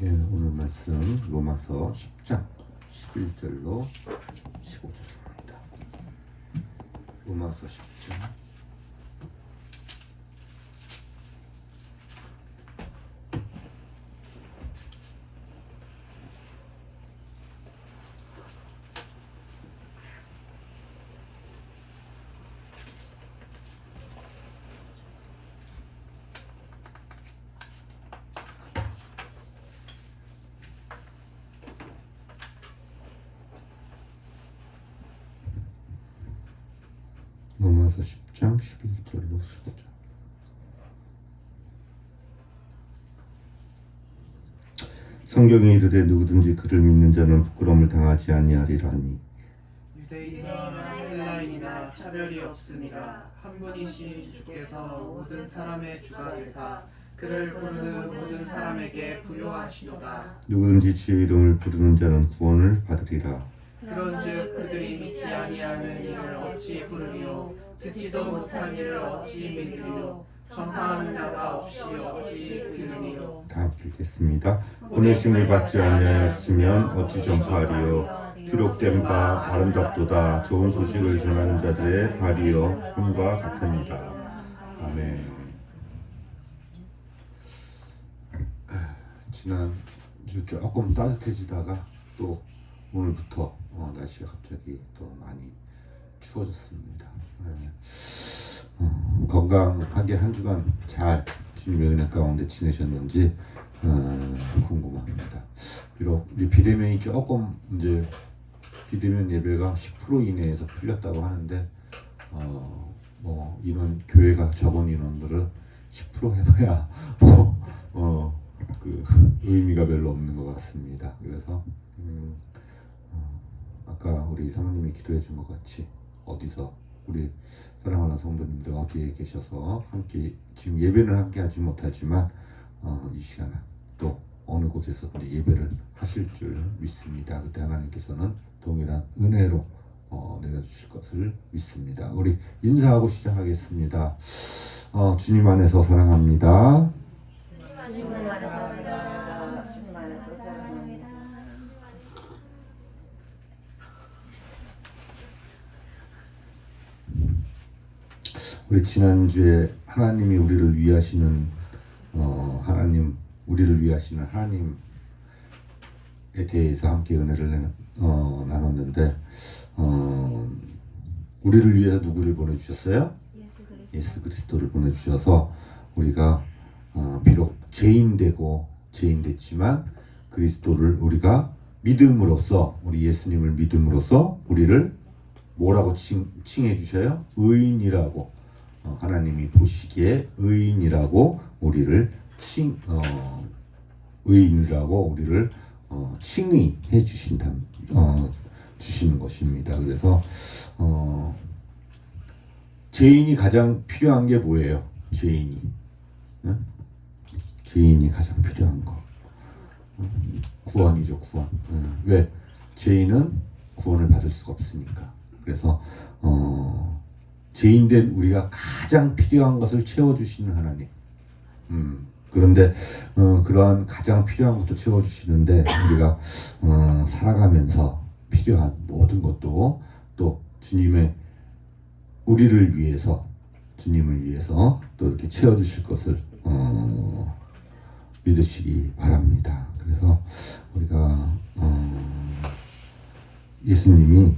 예, 오늘 말씀 로마서 10장 11절로 15절입니다. 로마서 10장 로마서 10장 11절로 15절. 성경에 이르되 누구든지 그를 믿는 자는 부끄러움을 당하지 아니하리라니. 유대인이나 헬라인이나 차별이 없으니라. 한 분이신 주께서 모든 사람의 주가 되사 그를 부르는 모든 사람에게 부요하시도다. 누구든지 주의 이름을 부르는 자는 구원을 받으리라. 그런즉 그들이 믿지 아니하는 이를 어찌 부르리요? 듣지도 못한 이를 어찌 믿으리요? 전파하는 자가 없이 어찌 들으리요? 다 함께 읽겠습니다. 보내심을 받지 아니하였으면 어찌 전파하리요? 기록된 바 아름답도다. 좋은 소식을 전하는 자들의 발이여 힘과 같으니라. 아멘. 지난주 조금 따뜻해지다가 또 오늘부터 날씨가 갑자기 또 많이 추워졌습니다. 네. 건강하게 한 주간 잘 주님의 은혜 가운데 지내셨는지 궁금합니다. 비록 이제 비대면이 조금 이제 비대면 예배가 10% 이내에서 풀렸다고 하는데 뭐 인원 교회가 적은 인원들은 10% 해봐야 그 의미가 별로 없는 것 같습니다. 그래서 아까 우리 사모님이 기도해 준 것 같이 어디서 우리 사랑하는 성도님들 어디에 계셔서 함께 지금 예배는 함께 하지 못하지만 이 시간에 또 어느 곳에서 예배를 하실 줄 믿습니다. 그때 하나님께서는 동일한 은혜로 내려주실 것을 믿습니다. 우리 인사하고 시작하겠습니다. 주님 안에서 사랑합니다. 주님 안에서 사랑합니다. 주님 안에서 사랑합니다. 우리 지난주에 하나님이 우리를 위하시는 우리를 위하시는 하나님에 대해서 함께 은혜를 나눴는데 우리를 위해서 누구를 보내주셨어요? 예수 그리스도를 보내주셔서 우리가 비록 죄인됐지만 그리스도를 우리가 믿음으로써 우리 예수님을 믿음으로써 우리를 뭐라고 칭해 주셔요? 의인이라고. 하나님이 보시기에 의인이라고 우리를 의인이라고 우리를 칭의해 주시는 것입니다. 그래서 죄인이 가장 필요한 게 뭐예요? 죄인이 가장 필요한 거 구원이죠. 구원. 왜? 죄인은 구원을 받을 수가 없으니까. 그래서 죄인된 우리가 가장 필요한 것을 채워주시는 하나님. 그런데 그러한 가장 필요한 것도 채워주시는데 우리가 살아가면서 필요한 모든 것도 또 우리를 위해서 주님을 위해서 또 이렇게 채워주실 것을 믿으시기 바랍니다. 그래서 우리가 예수님이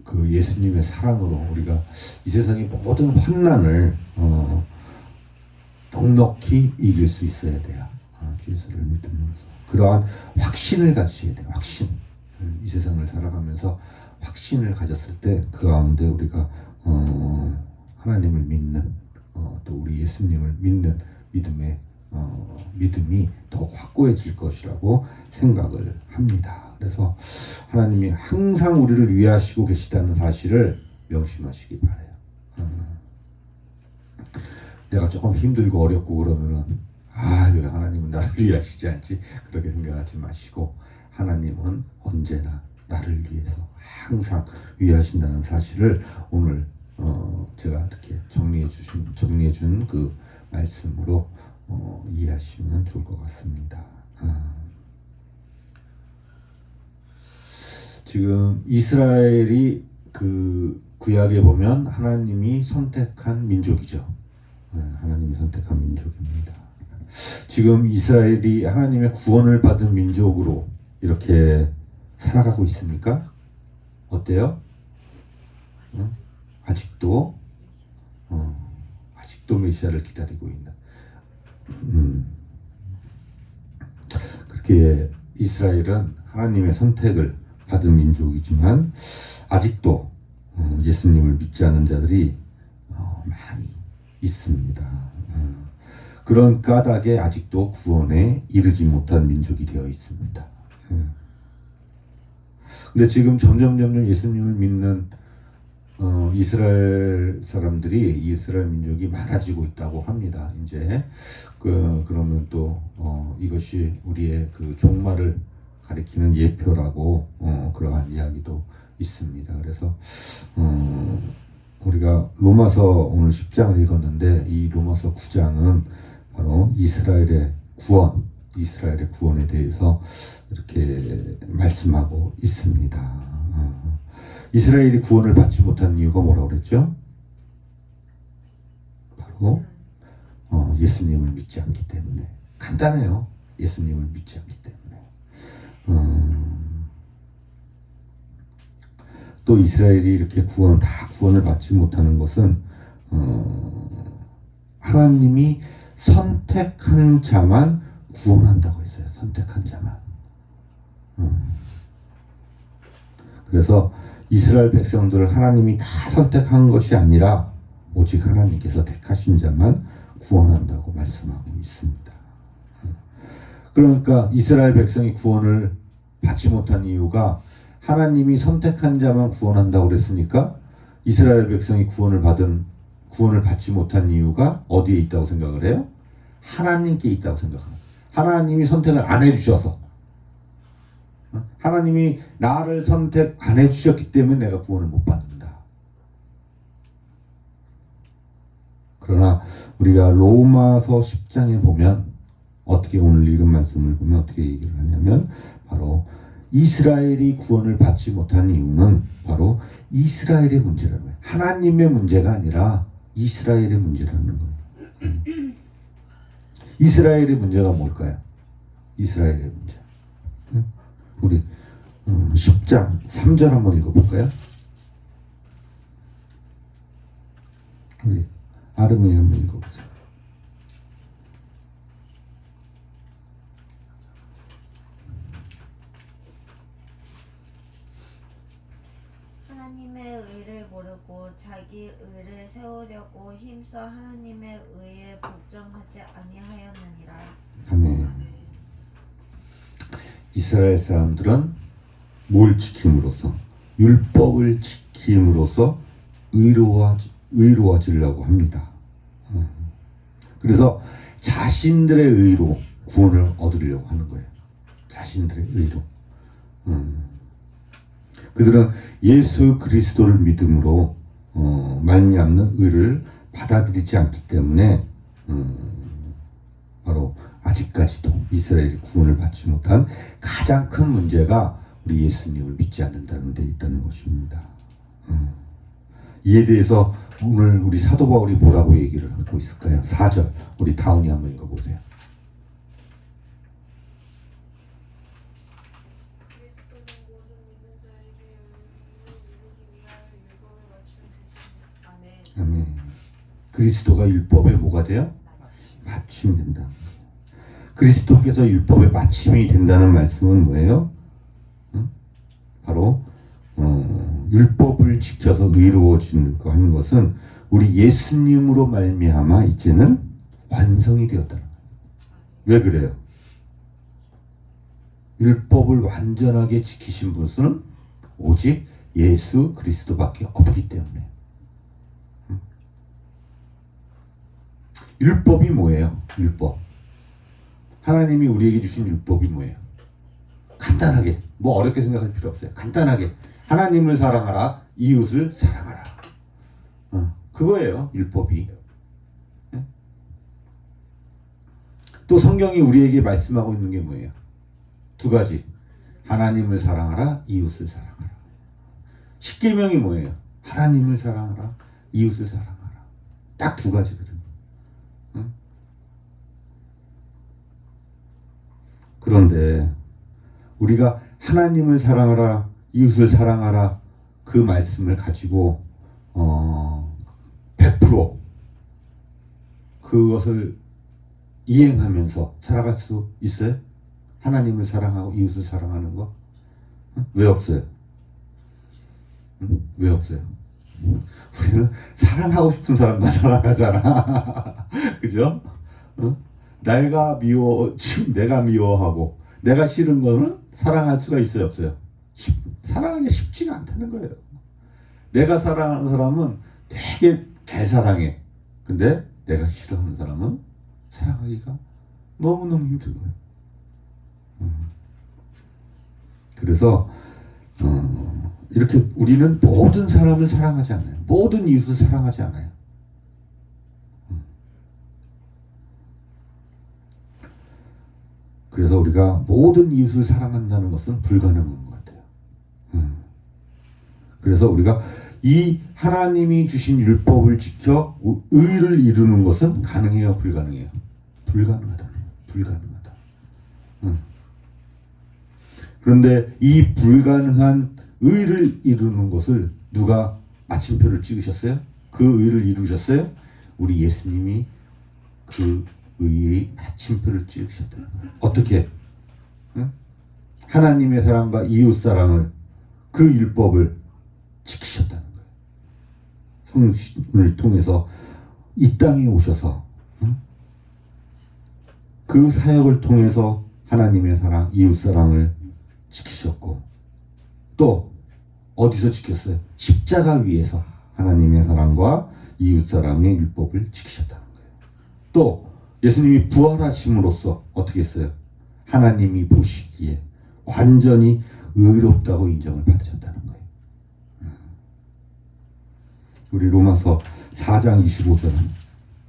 그 예수님의 사랑으로 우리가 이 세상의 모든 환난을 넉넉히 이길 수 있어야 돼요. 예수를 믿으면서 그러한 확신을 가지셔야 돼요. 확신. 이 세상을 살아가면서 확신을 가졌을 때 그 가운데 우리가 하나님을 믿는 또 우리 예수님을 믿는 믿음이 더욱 확고해질 것이라고 생각을 합니다. 그래서 하나님이 항상 우리를 위하시고 계시다는 사실을 명심하시기 바라요. 내가 조금 힘들고 어렵고 그러면은 왜 하나님은 나를 위하시지 않지? 그렇게 생각하지 마시고 하나님은 언제나 나를 위해서 항상 위하신다는 사실을 오늘 제가 이렇게 정리해 준 그 말씀으로 이해하시면 좋을 것 같습니다. 지금 이스라엘이 그 구약에 보면 하나님이 선택한 민족이죠. 하나님이 선택한 민족입니다. 지금 이스라엘이 하나님의 구원을 받은 민족으로 이렇게 살아가고 있습니까? 어때요? 아직도 메시아를 기다리고 있는. 그렇게 이스라엘은 하나님의 선택을 받은 민족이지만 아직도 예수님을 믿지 않는 자들이 많이 있습니다. 그런 까닭에 아직도 구원에 이르지 못한 민족이 되어 있습니다. 근데 지금 점점 예수님을 믿는 이스라엘 사람들이, 이스라엘 민족이 많아지고 있다고 합니다. 이제 그러면 또 이것이 우리의 그 종말을 가리키는 예표라고 그러한 이야기도 있습니다. 그래서 우리가 로마서 오늘 10장을 읽었는데 이 로마서 9장은 바로 이스라엘의 구원에 대해서 이렇게 말씀하고 있습니다. 이스라엘이 구원을 받지 못한 이유가 뭐라고 그랬죠? 바로 예수님을 믿지 않기 때문에. 간단해요. 예수님을 믿지 않기 때문에. 또 이스라엘이 이렇게 구원을 받지 못하는 것은 하나님이 선택한 자만 구원한다고 했어요. 선택한 자만. 그래서 이스라엘 백성들을 하나님이 다 선택한 것이 아니라 오직 하나님께서 택하신 자만 구원한다고 말씀하고 있습니다. 그러니까 이스라엘 백성이 구원을 받지 못한 이유가 하나님이 선택한 자만 구원한다고 그랬으니까 이스라엘 백성이 구원을 받지 못한 이유가 어디에 있다고 생각을 해요? 하나님께 있다고 생각합니다. 하나님이 선택을 안 해주셔서, 하나님이 나를 선택 안 해주셨기 때문에 내가 구원을 못 받는다. 그러나 우리가 로마서 10장에 보면 어떻게, 오늘 읽은 말씀을 보면 어떻게 얘기를 하냐면 바로 이스라엘이 구원을 받지 못한 이유는 바로 이스라엘의 문제라는 거예요. 하나님의 문제가 아니라 이스라엘의 문제라는 거예요. 이스라엘의 문제가 뭘까요? 이스라엘의 문제. 우리 10장 3절 한번 읽어볼까요? 우리 아름이 한번 읽어보세요. 하나님의 의를 모르고 자기 의를 세우려고 힘써 하나님의 의에 복종하지 아니하였느니라. 아멘. 이스라엘 사람들은 뭘 지킴으로써? 율법을 지킴으로써 의로워지려고 합니다. 그래서 자신들의 의로 구원을 얻으려고 하는 거예요. 자신들의 의로. 그들은 예수 그리스도를 믿음으로 말미암는 의를 받아들이지 않기 때문에 바로 아직까지도 이스라엘이 구원을 받지 못한 가장 큰 문제가 우리 예수님을 믿지 않는다는 데 있다는 것입니다. 이에 대해서 오늘 우리 사도 바울이 뭐라고 얘기를 하고 있을까요? 4절 우리 다운이 한번 읽어보세요. 그리스도는 모든 믿는 자에게 의를 이루기 위하여 율법을 마치면 되십니다. 아멘. 아멘. 그리스도가 율법의 뭐가 돼요? 마침이 된다. 그리스도께서 율법의 마침이 된다는 말씀은 뭐예요? 바로 율법을 지켜서 의로워지는 거 하는 것은 우리 예수님으로 말미암아 이제는 완성이 되었다는 거예요. 왜 그래요? 율법을 완전하게 지키신 분은 오직 예수 그리스도밖에 없기 때문에. 율법이 뭐예요? 율법. 하나님이 우리에게 주신 율법이 뭐예요? 간단하게, 뭐 어렵게 생각할 필요 없어요. 간단하게 하나님을 사랑하라, 이웃을 사랑하라. 그거예요, 율법이. 또 성경이 우리에게 말씀하고 있는 게 뭐예요? 두 가지. 하나님을 사랑하라, 이웃을 사랑하라. 십계명이 뭐예요? 하나님을 사랑하라, 이웃을 사랑하라. 딱 두 가지거든. 응? 그런데 우리가 하나님을 사랑하라, 이웃을 사랑하라 그 말씀을 가지고 100% 그것을 이행하면서 살아갈 수 있어요? 하나님을 사랑하고 이웃을 사랑하는 거? 응? 왜 없어요? 응? 왜 없어요? 우리는 사랑하고 싶은 사람만 사랑하잖아. 그죠? 응? 지금 내가 미워하고 내가 싫은 거는 사랑할 수가 있어요, 없어요? 사랑하기 쉽지가 않다는 거예요. 내가 사랑하는 사람은 되게 잘 사랑해. 근데 내가 싫어하는 사람은 사랑하기가 너무너무 힘든 거예요. 그래서 이렇게 우리는 모든 사람을 사랑하지 않아요. 모든 이웃을 사랑하지 않아요. 그래서 우리가 모든 이웃을 사랑한다는 것은 불가능한 것 같아요. 그래서 우리가 이 하나님이 주신 율법을 지켜 의를 이루는 것은 가능해요, 불가능해요? 불가능하다. 불가능하다. 그런데 이 불가능한 의를 이루는 것을 누가 마침표를 찍으셨어요? 그 의를 이루셨어요? 우리 예수님이 그 의의 마침표를 찍으셨다는 거예요. 어떻게? 응? 하나님의 사랑과 이웃 사랑을 그 율법을 지키셨다는 거예요. 성신을 통해서 이 땅에 오셔서 그 사역을 통해서 하나님의 사랑, 이웃 사랑을 지키셨고 또 어디서 지켰어요? 십자가 위에서 하나님의 사랑과 이웃 사랑의 율법을 지키셨다는 거예요. 또 예수님이 부활하심으로써 어떻게 했어요? 하나님이 보시기에 완전히 의롭다고 인정을 받으셨다는 거예요. 우리 로마서 4장 25절은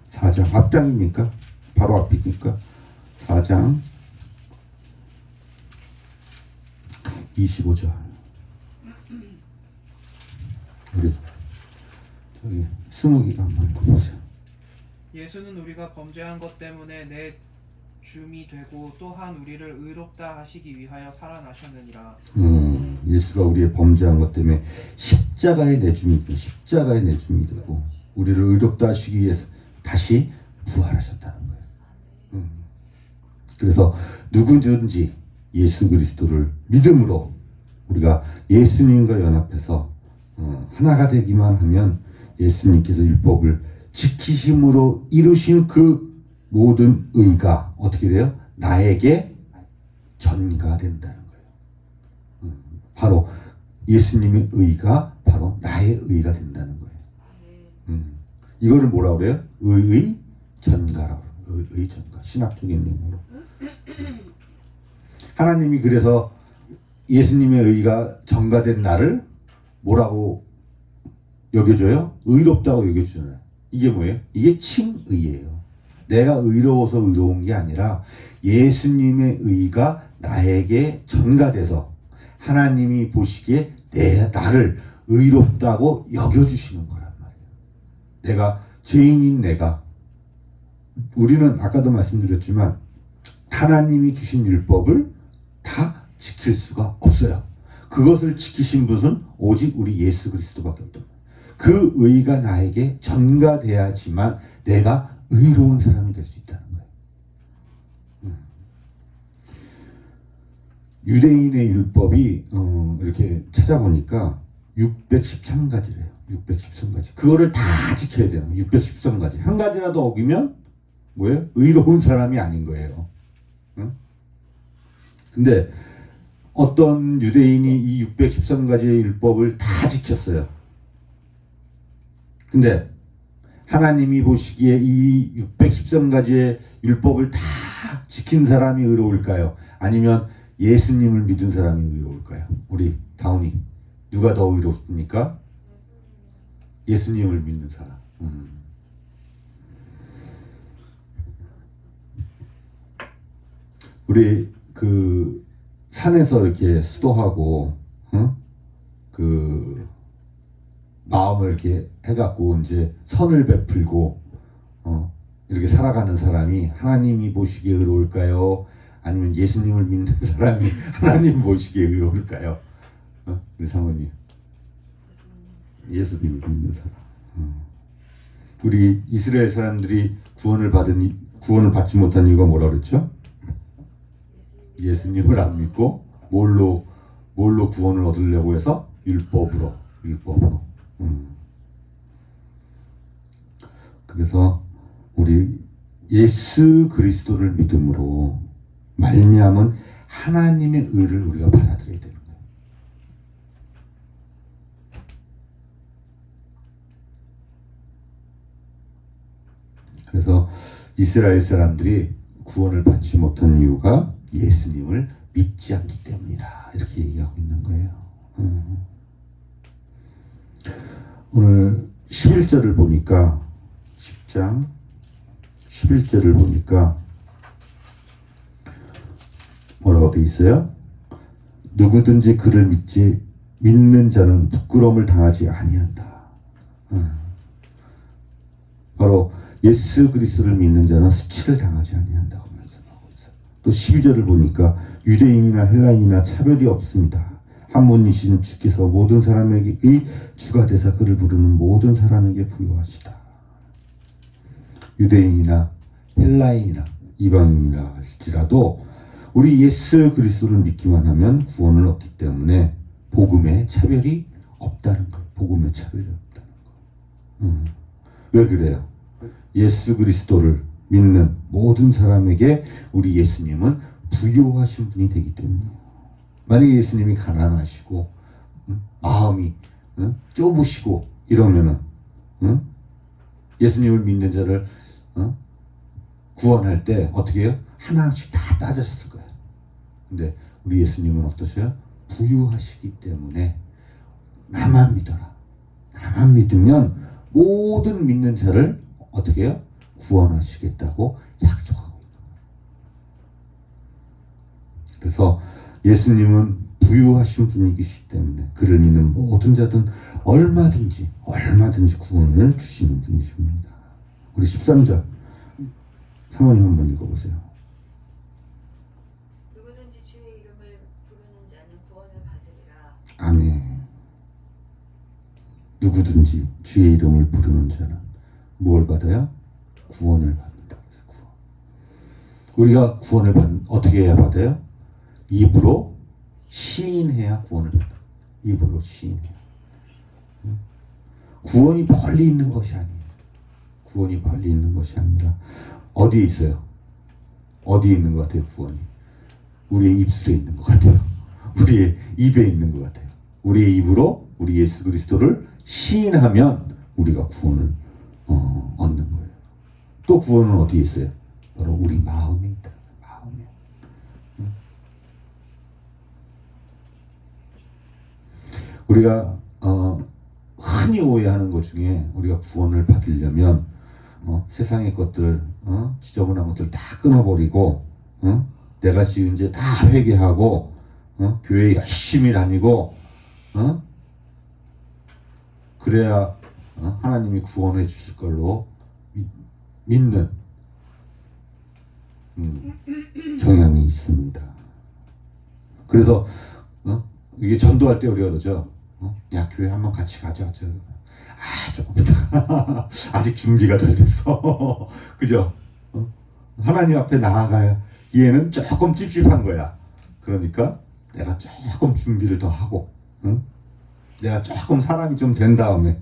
4장 앞장입니까? 바로 앞입니까? 4장 25절. 우리 저기 스무기가 한번 읽어보세요. 예수는 우리가 범죄한 것 때문에 내 줌이 되고 또한 우리를 의롭다 하시기 위하여 살아나셨느니라. 예수가 우리의 범죄한 것 때문에 십자가의 내줌이 되고 우리를 의롭다 하시기 위해서 다시 부활하셨다는 거예요. 그래서 누구든지 예수 그리스도를 믿음으로 우리가 예수님과 연합해서 하나가 되기만 하면 예수님께서 율법을 지키심으로 이루신 그 모든 의가 어떻게 돼요? 나에게 전가된다는 거예요. 바로 예수님의 의가 바로 나의 의가 된다는 거예요. 이거를 뭐라고 그래요? 의의 전가라고 그래요. 의의 전가. 신학적인 용어로. 하나님이 그래서 예수님의 의가 전가된 나를 뭐라고 여겨줘요? 의롭다고 여겨주잖아요. 이게 뭐예요? 이게 칭의예요. 내가 의로워서 의로운 게 아니라 예수님의 의가 나에게 전가돼서 하나님이 보시기에 나를 의롭다고 여겨주시는 거란 말이에요. 내가 죄인인 우리는 아까도 말씀드렸지만 하나님이 주신 율법을 다 지킬 수가 없어요. 그것을 지키신 분은 오직 우리 예수 그리스도밖에 없다. 그 의가 나에게 전가돼야지만 내가 의로운 사람이 될 수 있다는 거예요. 유대인의 율법이 이렇게 찾아보니까 613가지래요. 613가지. 그거를 다 지켜야 돼요. 613가지. 한 가지라도 어기면 뭐예요? 의로운 사람이 아닌 거예요. 근데 어떤 유대인이 이 613가지의 율법을 다 지켰어요. 근데 하나님이 보시기에 이 613가지의 율법을 다 지킨 사람이 의로울까요? 아니면 예수님을 믿은 사람이 의로울까요? 우리 다운이 누가 더 의롭습니까? 예수님을 믿는 사람. 우리 그 산에서 이렇게 수도하고 그 마음을 이렇게 해갖고 이제 선을 베풀고 이렇게 살아가는 사람이 하나님이 보시기에 의로울까요? 아니면 예수님을 믿는 사람이 하나님 보시기에 의로울까요? 우리 사모님. 예수님을 믿는 사람. 우리 이스라엘 사람들이 구원을 받지 못한 이유가 뭐라 그랬죠? 예수님을 안 믿고 뭘로 구원을 얻으려고 해서 율법으로. 그래서 우리 예수 그리스도를 믿음으로 말미암은 하나님의 의를 우리가 받아들여야 되는 거예요. 그래서 이스라엘 사람들이 구원을 받지 못한 이유가 예수님을 믿지 않기 때문이다. 이렇게 얘기하고 있는 거예요. 오늘 11절을 보니까 10장 11절을 보니까 뭐라고 되어 있어요? 누구든지 그를 믿는 자는 부끄러움을 당하지 아니한다. 바로 예수 그리스도를 믿는 자는 수치를 당하지 아니한다고 말씀하고 있어요. 또 12절을 보니까 유대인이나 헬라인이나 차별이 없습니다. 한 분이신 주께서 모든 사람에게 주가 되사 그를 부르는 모든 사람에게 부여하시다. 유대인이나 헬라인이나 이방인이라 할지라도 우리 예수 그리스도를 믿기만 하면 구원을 얻기 때문에 복음에 차별이 없다는 거예요. 복음에 차별이 없다는 거예요. 왜 그래요? 예수 그리스도를 믿는 모든 사람에게 우리 예수님은 부요하신 분이 되기 때문이에요. 만약에 예수님이 가난하시고 마음이 좁으시고 이러면은 예수님을 믿는 자를 구원할 때 어떻게 해요? 하나씩 다 따졌을 거예요. 근데 우리 예수님은 어떠세요? 부유하시기 때문에 나만 믿어라. 나만 믿으면 모든 믿는 자를 어떻게 해요? 구원하시겠다고 약속하고 있는 거예요. 그래서 예수님은 부유하신 분이시기 때문에 그를 믿는 모든 자든 얼마든지 구원을 주시는 분이십니다. 우리 13절 사모님 한번 읽어보세요. 누구든지 주의 이름을 부르는 자는 구원을 받으리라. 아멘. 누구든지 주의 이름을 부르는 자는 무엇을 받아요? 구원을 받는다. 우리가 구원을 어떻게 해야 받아요? 입으로 시인해야 구원을 받는다. 입으로 시인해야. 구원이 멀리 있는 것이 아니에요. 구원이 멀리 있는 것이 아니라 어디에 있어요? 어디에 있는 것 같아요? 구원이 우리의 입술에 있는 것 같아요. 우리의 입에 있는 것 같아요. 우리의 입으로 우리 예수 그리스도를 시인하면 우리가 구원을 얻는 거예요. 또 구원은 어디에 있어요? 바로 우리 마음에 있다. 마음에. 우리가 흔히 오해하는 것 중에 우리가 구원을 받으려면 세상의 것들, 지저분한 것들 다 끊어버리고 내가 지은 죄 다 회개하고 교회 열심히 다니고 그래야 하나님이 구원해 주실 걸로 믿는 경향이 있습니다. 그래서 이게 전도할 때 우리가 그러죠. 야 교회 한번 같이 가자. 조금 있다가 아직 준비가 덜 됐어. 그죠? 하나님 앞에 나아가기에는 조금 찝찝한 거야. 그러니까 내가 조금 준비를 더 하고 내가 조금 사람이 좀 된 다음에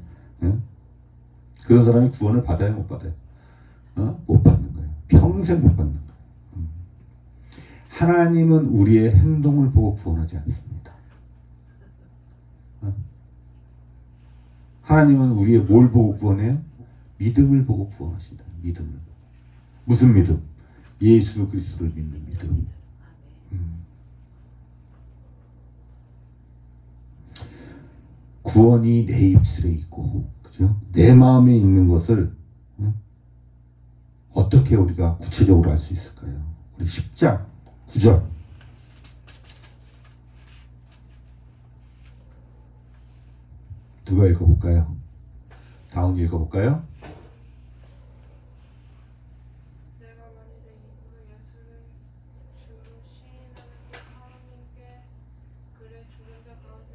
그런 사람이 구원을 받아요? 못 받아요? 못 받는 거예요. 평생 못 받는 거예요. 하나님은 우리의 행동을 보고 구원하지 않습니다. 하나님은 우리의 뭘 보고 구원해요? 믿음을 보고 구원하신다. 믿음을. 무슨 믿음? 예수 그리스도를 믿는 믿음. 구원이 내 입술에 있고, 그죠? 내 마음에 있는 것을 어떻게 우리가 구체적으로 알 수 있을까요? 우리 10장 9절. 누가 읽어볼까요? 다운이 읽어볼까요? 내가 만일에 입으로 예수를 주로 시인하는 것 하나님께 그의 죽은 자 가운데서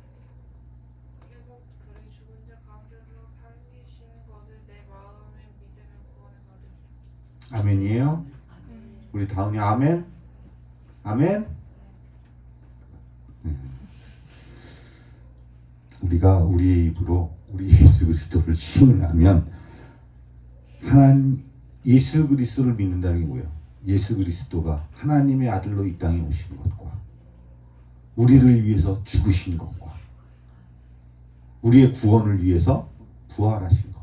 살리시는 것을 내 마음에 믿으면 구원을 받으리라. 아멘이에요? 우리 다운이 아멘? 아멘? 우리가 우리의 입으로 우리 예수 그리스도를 시인하면 하나님 예수 그리스도를 믿는다는 게 뭐예요? 예수 그리스도가 하나님의 아들로 이 땅에 오신 것과 우리를 위해서 죽으신 것과 우리의 구원을 위해서 부활하신 것,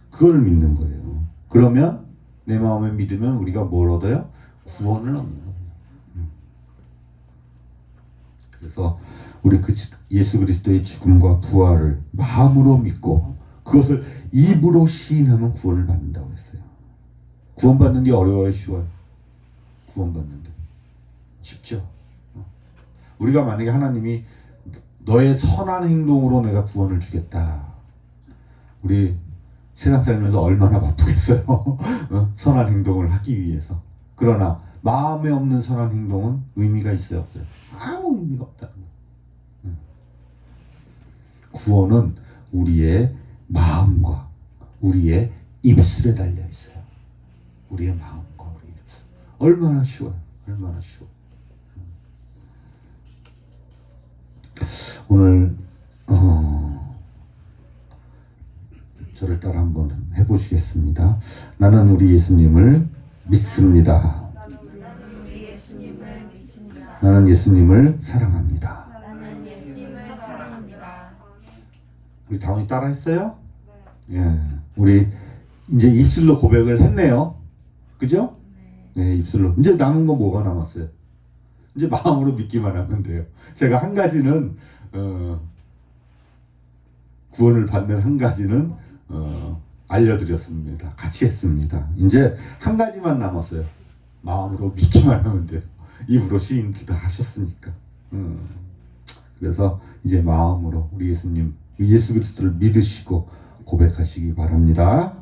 그걸 믿는 거예요. 그러면 내 마음에 믿으면 우리가 뭘 얻어요? 구원을 얻는 거예요. 그래서 우리 그 예수 그리스도의 죽음과 부활을 마음으로 믿고 그것을 입으로 시인하면 구원을 받는다고 했어요. 구원받는 게 어려워요, 쉬워요? 구원받는 게 쉽죠. 우리가 만약에 하나님이 너의 선한 행동으로 내가 구원을 주겠다. 우리 세상 살면서 얼마나 바쁘겠어요. 선한 행동을 하기 위해서. 그러나 마음에 없는 선한 행동은 의미가 있어요, 없어요? 아무 의미가 없다는 거예요. 구원은 우리의 마음과 우리의 입술에 달려 있어요. 우리의 마음과 우리의 입술. 얼마나 쉬워요. 얼마나 쉬워. 오늘 저를 따라 한번 해보시겠습니다. 나는 우리 예수님을 믿습니다. 우리 예수님을 믿습니다. 나는 예수님을 사랑합니다. 나는 예수님을 사랑합니다. 우리 다운이 따라 했어요? 네. 예. 우리 이제 입술로 고백을 했네요. 그죠? 네. 네, 입술로. 이제 남은 건 뭐가 남았어요? 이제 마음으로 믿기만 하면 돼요. 제가 한 가지는 구원을 받는 한 가지는 알려드렸습니다. 같이 했습니다. 이제 한 가지만 남았어요. 마음으로 믿기만 하면 돼요. 입으로 시인 기도 하셨으니까. 그래서 이제 마음으로 우리 예수님, 예수 그리스도를 믿으시고 고백하시기 바랍니다.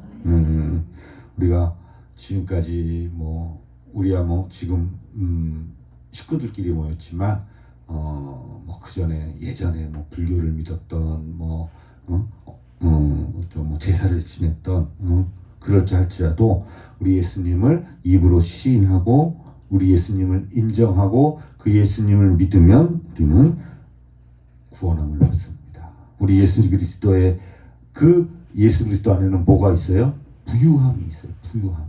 우리가 지금까지 뭐 우리야 뭐 지금 식구들끼리 모였지만 뭐 그 전에 예전에 뭐 불교를 믿었던 뭐 제사를 지냈던 그럴지 할지라도 우리 예수님을 입으로 시인하고 우리 예수님을 인정하고 그 예수님을 믿으면 우리는 구원함을 받습니다. 우리 예수 그리스도의 그 예수 그리스도 안에는 뭐가 있어요? 부유함이 있어요. 부유함.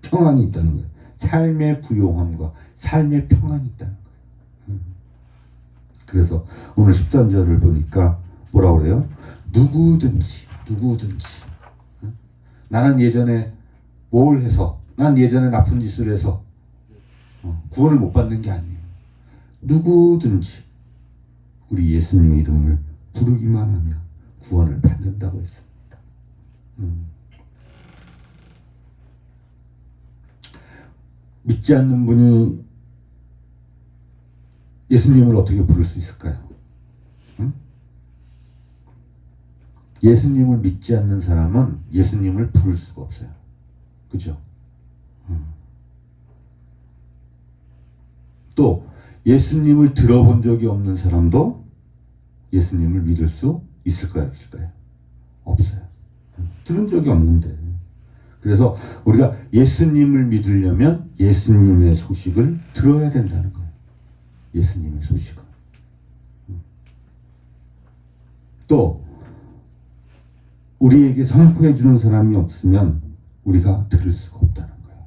평안이 있다는 거예요. 삶의 부유함과 삶의 평안이 있다는 거예요. 그래서 오늘 13절을 보니까 뭐라 그래요? 누구든지 나는 예전에 뭘 해서 난 예전에 나쁜 짓을 해서 구원을 못 받는 게 아니에요. 누구든지 우리 예수님의 이름을 부르기만 하면 구원을 받는다고 했습니다. 믿지 않는 분이 예수님을 어떻게 부를 수 있을까요? 예수님을 믿지 않는 사람은 예수님을 부를 수가 없어요. 그죠? 또 예수님을 들어본 적이 없는 사람도 예수님을 믿을 수 있을까요? 없을까요? 없어요. 들은 적이 없는데. 그래서 우리가 예수님을 믿으려면 예수님의 소식을 들어야 된다는 거예요. 예수님의 소식을. 또 우리에게 선포해 주는 사람이 없으면 우리가 들을 수가 없다는 거예요.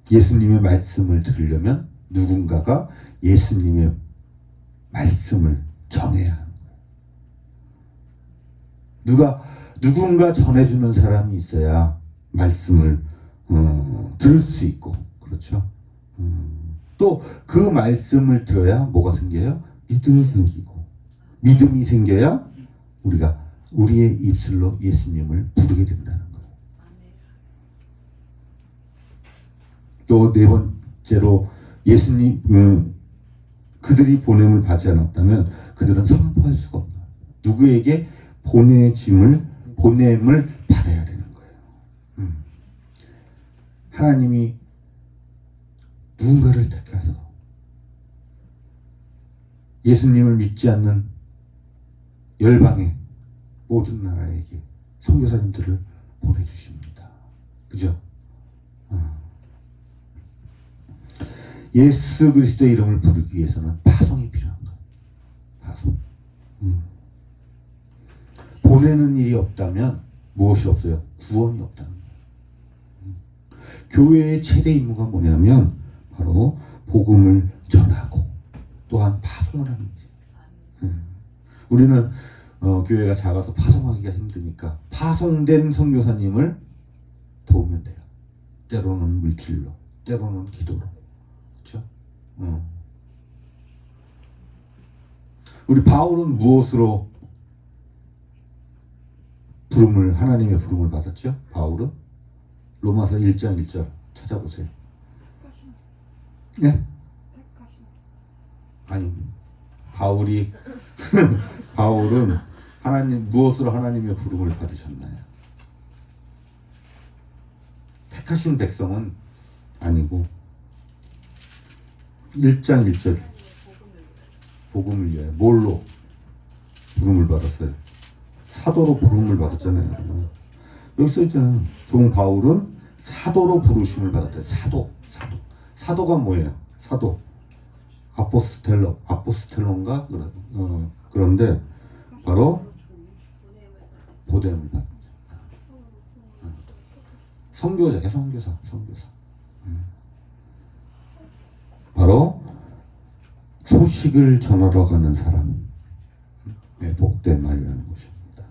예수님의 말씀을 들으려면 누군가가 예수님의 말씀을 전해야 하는 거예요. 누군가 전해주는 사람이 있어야 말씀을 들을 수 있고, 그렇죠? 또 그 말씀을 들어야 뭐가 생겨요? 믿음이 생기고, 믿음이 생겨야 우리가 우리의 입술로 예수님을 부르게 된다는 거예요. 또 네 번째 실제로 예수님 그들이 보냄을 받지 않았다면 그들은 선포할 수가 없는 거예요. 누구에게 보냄을 받아야 되는 거예요. 하나님이 누군가를 택해서 예수님을 믿지 않는 열방의 모든 나라에게 선교사님들을 보내주십니다. 그죠? 예수 그리스도의 이름을 부르기 위해서는 파송이 필요한 거예요. 파송. 보내는 일이 없다면 무엇이 없어요? 구원이 없다는 거예요. 교회의 최대 임무가 뭐냐면 바로 복음을 전하고 또한 파송을 하는 거죠. 우리는 교회가 작아서 파송하기가 힘드니까 파송된 선교사님을 도우면 돼요. 때로는 물질로, 때로는 기도로. 그렇죠? 우리 바울은 무엇으로 하나님의 부름을 받았죠? 바울은 로마서 1장 1절 찾아보세요. 네? 아니, 바울은 무엇으로 하나님의 부름을 받으셨나요? 택하신 백성은 아니고 1장 1절 복음을 위하여 뭘로 부름을 받았어요? 사도로 부름을 받았잖아요. 여기 써있잖아요. 종 바울은 사도로 부르심을 받았대요. 사도가 뭐예요? 사도 아포스텔론가 그런데 바로 보냄을 받는 선교사예요. 선교사. 바로 소식을 전하러 가는 사람, 복된 말이라는 것입니다.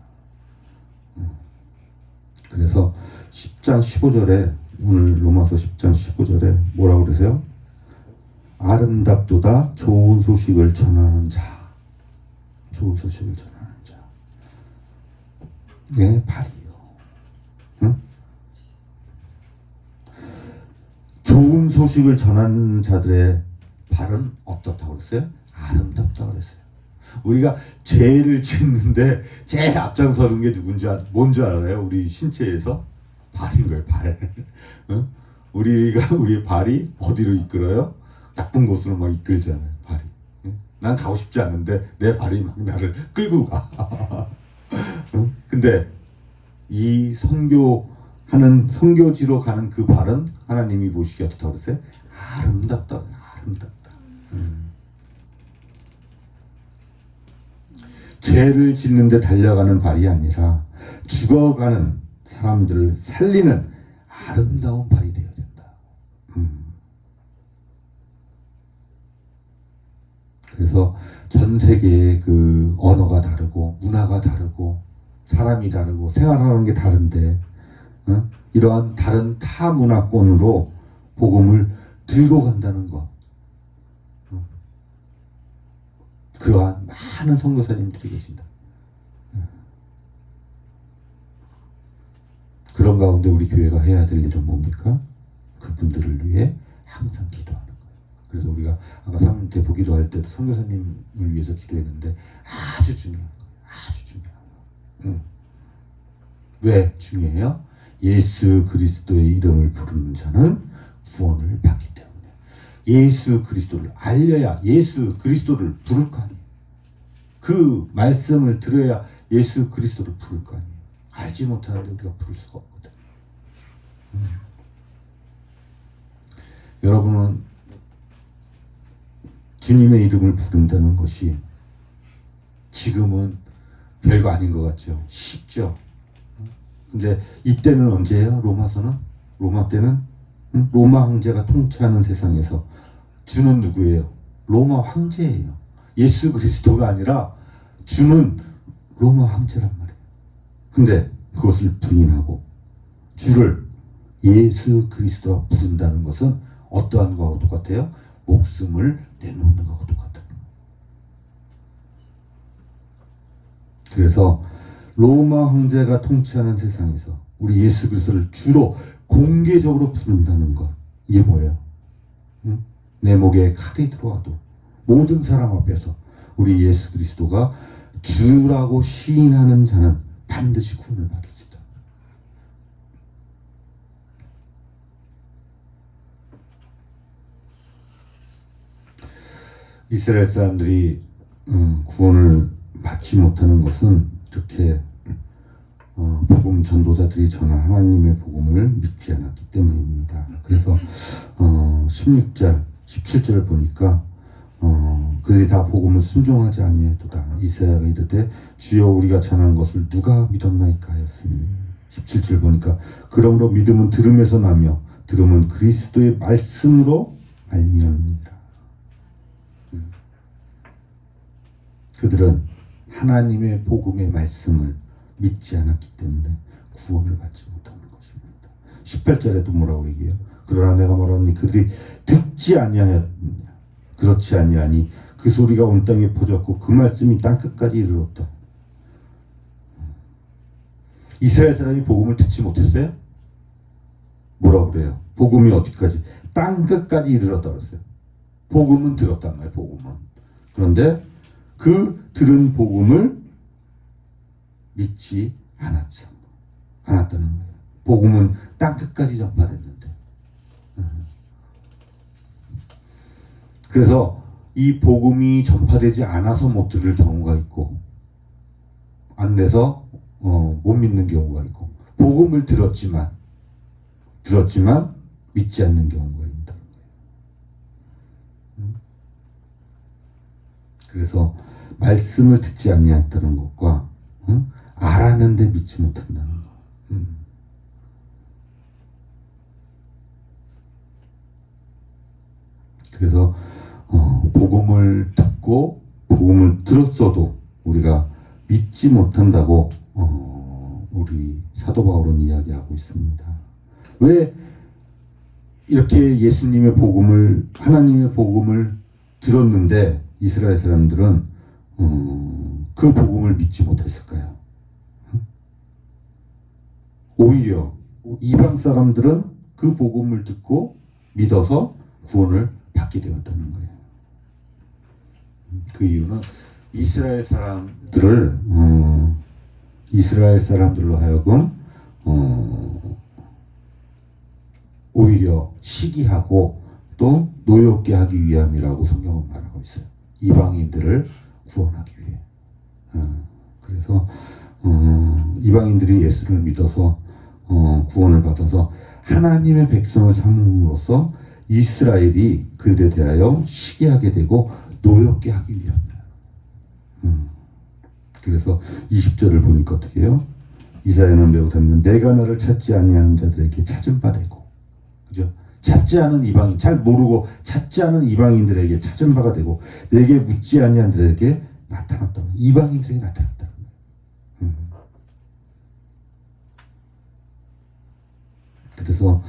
그래서 10장 15절에 오늘 로마서 10장 15절에 뭐라고 그러세요? 아름답도다 좋은 소식을 전하는 자. 좋은 소식을 전하는 자. 예, 발이요. 응? 좋은 소식을 전하는 자들의 발은 어떻다고 그랬어요? 아름답다고 그랬어요. 우리가 죄를 짓는데 제일 앞장서는 게 뭔지 알아요? 우리 신체에서? 발인 거예요, 발. 응? 우리 발이 어디로 이끌어요? 나쁜 곳으로 막 이끌잖아요, 발이. 응? 난 가고 싶지 않은데 내 발이 막 나를 끌고 가. 응? 근데 이 선교지로 가는 그 발은 하나님이 보시기에 어떻다고 그랬어요? 아름답다. 죄를 짓는데 달려가는 발이 아니라 죽어가는 사람들을 살리는 아름다운 발이 되어야 된다. 그래서 전 세계의 그 언어가 다르고 문화가 다르고 사람이 다르고 생활하는 게 다른데 이러한 다른 타 문화권으로 복음을 들고 간다는 것. 그러한 많은 선교사님들이 계신다. 그런 가운데 우리 교회가 해야 될 일은 뭡니까? 그분들을 위해 항상 기도하는 거예요. 그래서 우리가 아까 사모님께 보기도 할 때도 선교사님을 위해서 기도했는데 아주 중요한 거예요. 아주 중요한 거예요. 왜 중요해요? 예수 그리스도의 이름을 부르는 자는 구원을 받기 때문에. 예수 그리스도를 알려야 예수 그리스도를 부를 거 아니에요. 그 말씀을 들어야 예수 그리스도를 부를 거 아니에요. 알지 못하는데 우리가 부를 수가 없거든. 여러분은 주님의 이름을 부른다는 것이 지금은 별거 아닌 것 같죠. 쉽죠. 근데 이때는 언제예요? 로마 때는 로마 황제가 통치하는 세상에서 주는 누구예요? 로마 황제예요. 예수 그리스도가 아니라 주는 로마 황제란 말이에요. 근데 그것을 부인하고 주를 예수 그리스도라 부른다는 것은 어떠한 거하고 똑같아요? 목숨을 내놓는 거하고 똑같아요. 그래서 로마 황제가 통치하는 세상에서 우리 예수 그리스도를 주로 공개적으로 부른다는 것. 이게 뭐예요? 응? 내 목에 칼이 들어와도 모든 사람 앞에서 우리 예수 그리스도가 주라고 시인하는 자는 반드시 구원을 받을 수 있다. 이스라엘 사람들이 구원을 받지 못하는 것은 이렇게 복음 전도자들이 전한 하나님의 복음을 믿지 않았기 때문입니다. 그래서 16절, 17절을 보니까 그들이 다 복음을 순종하지 아니하도다. 이사야가 이르되 주여 우리가 전한 것을 누가 믿었나이까 하였으니 17절 보니까 그러므로 믿음은 들음에서 나며 들음은 그리스도의 말씀으로 말미암습니다. 그들은 하나님의 복음의 말씀을 믿지 않았기 때문에 구원을 받지 못하는 것입니다. 18절에도 뭐라고 얘기해요? 그러나 내가 말하노니 그들이 듣지 아니하였느냐. 그렇지 아니하니 그 소리가 온 땅에 퍼졌고 그 말씀이 땅끝까지 이르렀다. 이스라엘 사람이 복음을 듣지 못했어요? 뭐라고 그래요? 복음이 어디까지? 땅끝까지 이르렀다 그랬어요. 복음은 들었단 말이에요. 복음은. 그런데 그 들은 복음을 믿지 않았다는 거예요. 복음은 땅끝까지 전파됐는데. 그래서 이 복음이 전파되지 않아서 못 들을 경우가 있고 안 돼서 못 믿는 경우가 있고 복음을 들었지만 믿지 않는 경우가 있다는 거예요. 그래서 말씀을 듣지 아니했다는 것과 알았는데 믿지 못한다는 것. 그래서 복음을 듣고 복음을 들었어도 우리가 믿지 못한다고 우리 사도 바울은 이야기하고 있습니다. 왜 이렇게 예수님의 복음을 하나님의 복음을 들었는데 이스라엘 사람들은 그 복음을 믿지 못했을까요? 오히려 이방 사람들은 그 복음을 듣고 믿어서 구원을 받게 되었다는 거예요. 그 이유는 이스라엘 사람들로 하여금 오히려 시기하고 또 노엽게 하기 위함이라고 성경은 말하고 있어요. 이방인들을 구원하기 위해. 그래서 이방인들이 예수를 믿어서 구원을 받아서 하나님의 백성을 삼음으로써 이스라엘이 그들에 대하여 시기하게 되고 노엽게 하기 위함이에요. 그래서 20절을 보니까 어떻게 해요? 이사야는 매우 닮는 내가 너를 찾지 아니하는 자들에게 찾은 바 되고, 그죠? 찾지 않은 이방인, 잘 모르고 찾지 않은 이방인들에게 찾은 바가 되고 내게 묻지 아니한 자들에게 나타났다. 이방인들에게 나타났다는 거예요. 그래서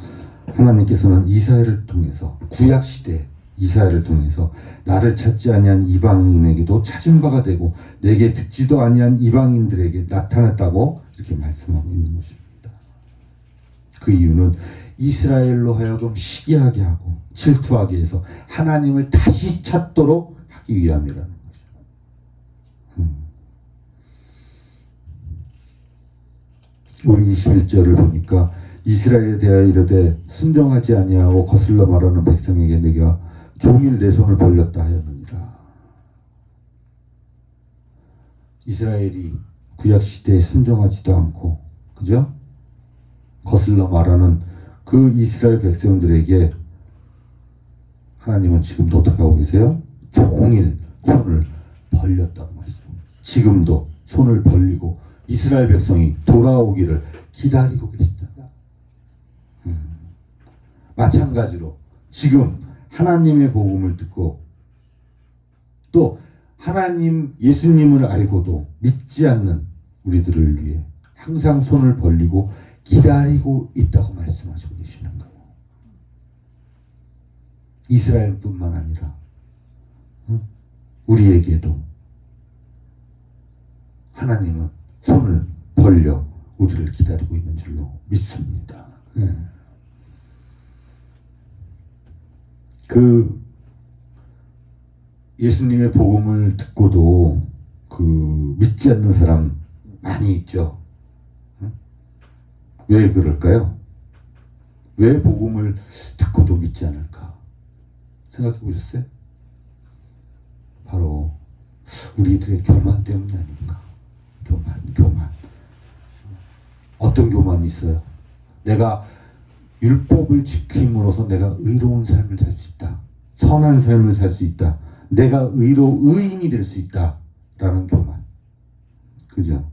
하나님께서는 이사야를 통해서 구약 시대 이사야를 통해서 나를 찾지 아니한 이방인에게도 찾은 바가 되고 내게 듣지도 아니한 이방인들에게 나타났다고 이렇게 말씀하고 있는 것입니다. 그 이유는 이스라엘로 하여금 시기하게 하고 질투하게 해서 하나님을 다시 찾도록 하기 위함이라는 거죠. 우리 21절을 보니까 이스라엘에 대하여 이르되 순종하지 아니하고 거슬러 말하는 백성에게 내가 종일 내 손을 벌렸다 하였느니라. 이스라엘이 구약 시대에 순종하지도 않고, 그죠? 거슬러 말하는 그 이스라엘 백성들에게 하나님은 지금도 어떻게 하고 계세요? 종일 손을 벌렸다고 말씀합니다. 지금도 손을 벌리고 이스라엘 백성이 돌아오기를 기다리고 계십니다. 마찬가지로 지금 하나님의 복음을 듣고 또 하나님 예수님을 알고도 믿지 않는 우리들을 위해 항상 손을 벌리고 기다리고 있다고 말씀하시고 계시는 거예요. 이스라엘뿐만 아니라 우리에게도 하나님은 손을 벌려 우리를 기다리고 있는 줄로 믿습니다. 그 예수님의 복음을 듣고도 그 믿지 않는 사람 많이 있죠. 응? 왜 그럴까요? 왜 복음을 듣고도 믿지 않을까? 생각해 보셨어요? 바로 우리들의 교만 때문이 아닌가? 교만. 어떤 교만이 있어요? 내가 율법을 지킴으로써 내가 의로운 삶을 살 수 있다. 선한 삶을 살 수 있다. 내가 의인이 될 수 있다. 라는 교만. 그죠?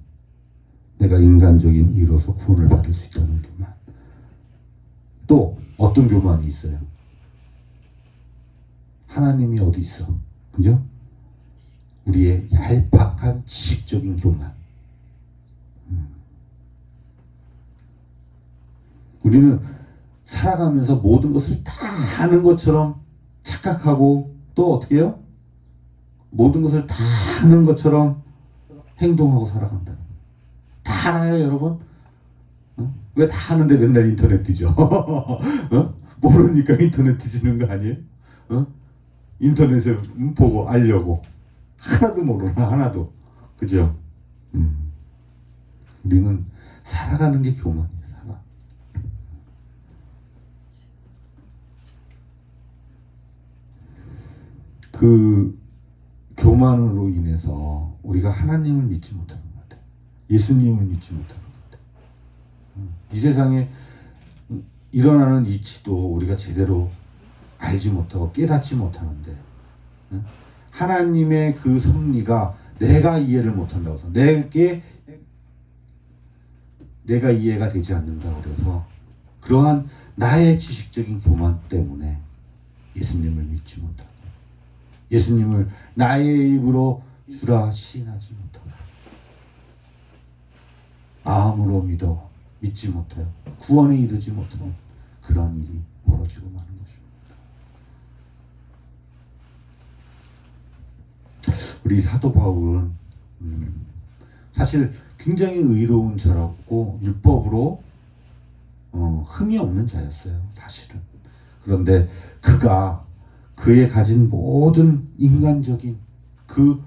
내가 인간적인 의로서 구원을 받을 수 있다는 교만. 또 어떤 교만이 있어요? 하나님이 어디 있어? 그죠? 우리의 얄팍한 지식적인 교만. 우리는 살아가면서 모든 것을 다 아는 것처럼 착각하고 또 어떻게 해요? 모든 것을 다 아는 것처럼 행동하고 살아간다. 다 알아요, 여러분? 왜 다 아는데 맨날 인터넷 뒤져? 모르니까 인터넷 뒤지는 거 아니에요? 인터넷에 보고 알려고. 하나도 모르나, 하나도. 그죠? 우리는 살아가는 게 교만이에요, 살아. 그 교만으로 인해서 우리가 하나님을 믿지 못하는 것 같아요. 예수님을 믿지 못하는 것 같아요. 이 세상에 일어나는 이치도 우리가 제대로 알지 못하고 깨닫지 못하는데 하나님의 그 섭리가 내가 이해를 못한다고 해서 내가 이해가 되지 않는다고 그래서 그러한 나의 지식적인 교만 때문에 예수님을 믿지 못하고 예수님을 나의 입으로 주라 시인하지 못하고 마음으로 믿지 못해요. 구원에 이르지 못하는 그러한 일이 벌어지고 마는 것입니다. 우리 사도 바울은 사실 굉장히 의로운 자라고 율법으로 흠이 없는 자였어요. 사실은. 그런데 그의 가진 모든 인간적인 그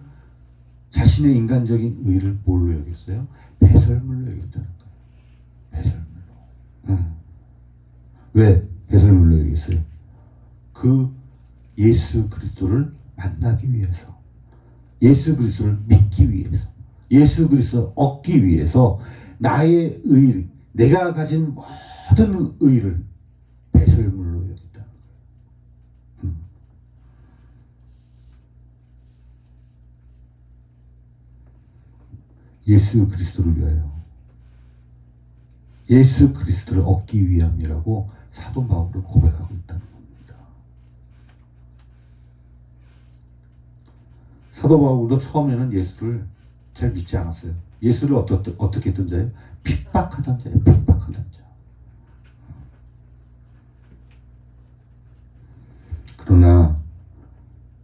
자신의 인간적인 의를 뭘로 여겼어요? 배설물로 여겼다는 거예요. 배설물로. 왜 배설물로 여겼어요? 그 예수 그리스도를 만나기 위해서, 예수 그리스도를 믿기 위해서, 예수 그리스도를 얻기 위해서 나의 의, 내가 가진 모든 의를 배설물로 여겼다는 거예요. 예수 그리스도를 위하여, 예수 그리스도를 얻기 위함이라고 사도 바울은 고백하고 있다는 겁니다. 사도 바울도 처음에는 예수를 잘 믿지 않았어요. 예수를 어떻게 했던 자예요? 핍박하던 자예요. 핍박하던 자. 그러나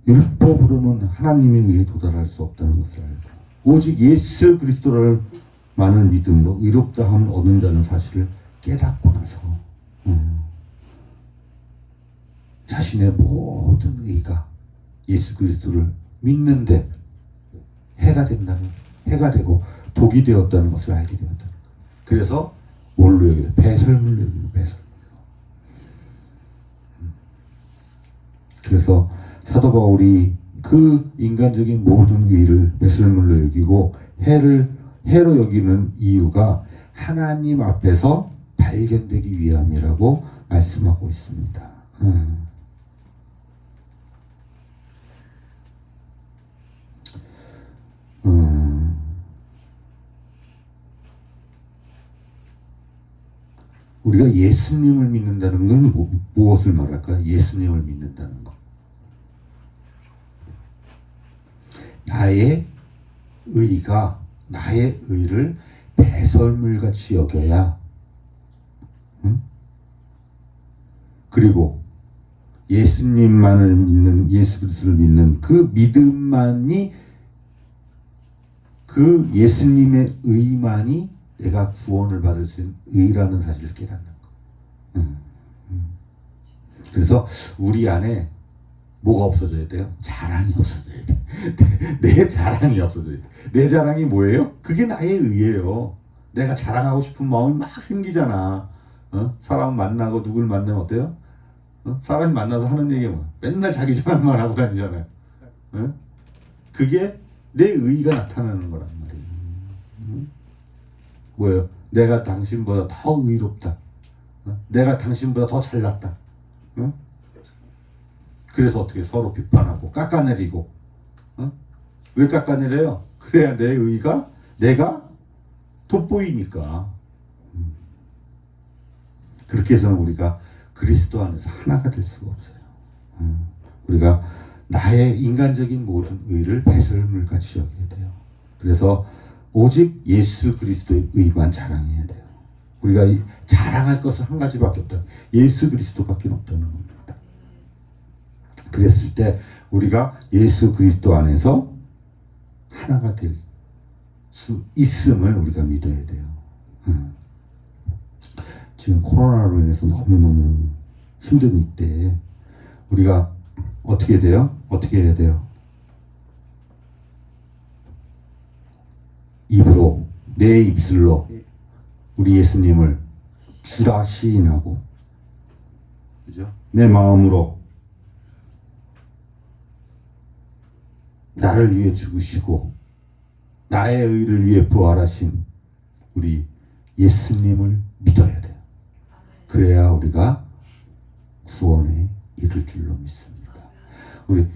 율법으로는 하나님의 의에 도달할 수 없다는 것을 알고 오직 예수 그리스도만을 믿음으로 의롭다함을 얻는다는 사실을 깨닫고 나서 자신의 모든 의가 예수 그리스도를 믿는데 해가 되고 독이 되었다는 것을 알게 되었다는 거예요. 그래서 뭘로 여겨요? 배설물로 여겨요. 배설물로. 그래서 사도 바울이 그 인간적인 모든 의를 배설물로 여기고 해로 여기는 이유가 하나님 앞에서 발견되기 위함이라고 말씀하고 있습니다. 우리가 예수님을 믿는다는 건 무엇을 말할까요? 예수님을 믿는다는 것. 나의 의를 배설물같이 여겨야, 그리고 예수님만을 믿는, 예수 그리스도를 믿는 그 믿음만이, 그 예수님의 의만이 내가 구원을 받을 수 있는 의라는 사실을 깨닫는 거. 그래서 우리 안에 뭐가 없어져야 돼요? 자랑이 없어져야 돼. 내 자랑이 없어져야 돼. 내 자랑이 뭐예요? 그게 나의 의예요. 내가 자랑하고 싶은 마음이 막 생기잖아. 사람 만나고 누굴 만나면 어때요? 사람이 만나서 하는 얘기가 뭐야? 맨날 자기 자랑만 하고 다니잖아요. 그게 내 의의가 나타나는 거란 말이에요. 뭐예요? 내가 당신보다 더 의롭다. 내가 당신보다 더 잘났다. 그래서 어떻게 서로 비판하고 깎아내리고. 왜 깎아내려요? 그래야 내 의의가 내가 돋보이니까. 그렇게 해서는 우리가 그리스도 안에서 하나가 될 수가 없어요. 우리가 나의 인간적인 모든 의를 배설물같이 여겨야 돼요. 그래서 오직 예수 그리스도의 의만 자랑해야 돼요. 우리가 자랑할 것은 한 가지밖에 없다. 예수 그리스도밖에 없다는 겁니다. 그랬을 때 우리가 예수 그리스도 안에서 하나가 될 수 있음을 우리가 믿어야 돼요. 지금 코로나로 인해서 너무너무 힘든 이때에 우리가 어떻게 돼요? 어떻게 해야 돼요? 입으로, 내 입술로 우리 예수님을 주라 시인하고, 그죠? 내 마음으로 나를 위해 죽으시고 나의 의를 위해 부활하신 우리 예수님을 믿어야 돼요. 그래야 우리가 구원에 이를 줄로 믿습니다. 우리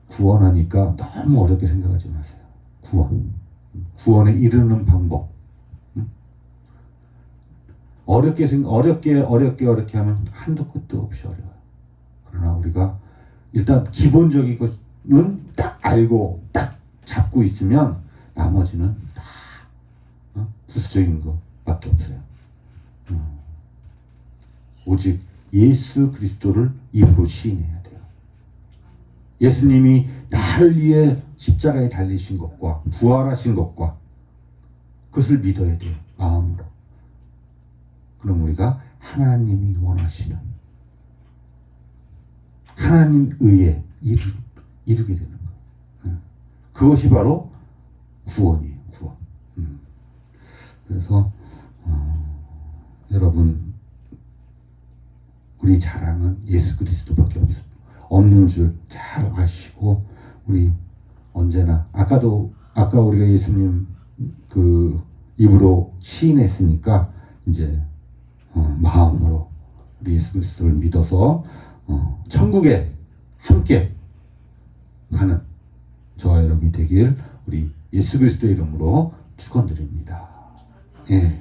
구원하니까 너무 어렵게 생각하지 마세요. 구원에 이르는 방법. 어렵게 하면 한도 끝도 없이 어려워요. 그러나 우리가 일단 기본적인 것은 딱 알고 딱 잡고 있으면 나머지는 다 부수적인 것밖에 없어요. 오직 예수 그리스도를 입으로 시인해야 돼요. 예수님이 나를 위해 십자가에 달리신 것과 부활하신 것과 그것을 믿어야 돼요. 마음으로. 그럼 우리가 하나님이 원하시는 하나님 의에 이루게 되는 거예요. 그것이 바로 구원이에요. 구원. 그래서 여러분 우리 자랑은 예수 그리스도밖에 없는 줄 잘 아시고 우리 언제나 아까 우리가 예수님 그 입으로 시인했으니까 이제 마음으로 우리 예수 그리스도를 믿어서 천국에 함께 가는 저와 여러분이 되길 우리 예수 그리스도 이름으로 축원드립니다. 예,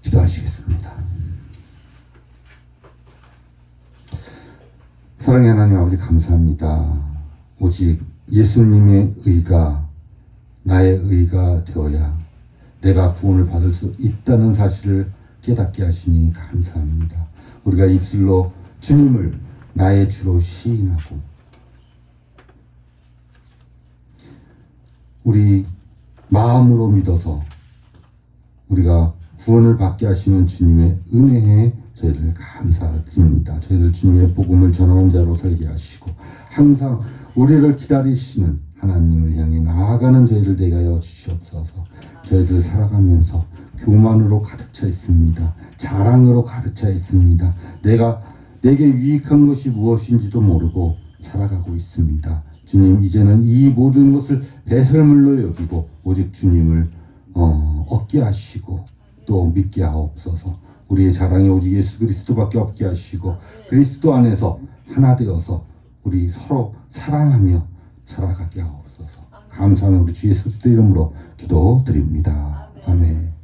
기도하시겠습니다. 사랑의 하나님 아버지 감사합니다. 오직 예수님의 의가 나의 의가 되어야 내가 구원을 받을 수 있다는 사실을 깨닫게 하시니 감사합니다. 우리가 입술로 주님을 나의 주로 시인하고 우리 마음으로 믿어서 우리가 구원을 받게 하시는 주님의 은혜에 저희들 감사드립니다. 저희들 주님의 복음을 전하는 자로 살게 하시고 항상 우리를 기다리시는 하나님을 향해 나아가는 저희들 되게 하여 주시옵소서. 저희들 살아가면서 교만으로 가득 차 있습니다. 자랑으로 가득 차 있습니다. 내게 유익한 것이 무엇인지도 모르고 살아가고 있습니다. 주님, 이제는 이 모든 것을 배설물로 여기고 오직 주님을 얻게 하시고 또 믿게 하옵소서. 우리의 자랑이 오직 예수 그리스도밖에 없게 하시고 그리스도 안에서 하나 되어서 우리 서로 사랑하며 살아가게 하옵소서. 감사하며 우리 주 예수 그리스도 이름으로 기도드립니다. 아멘.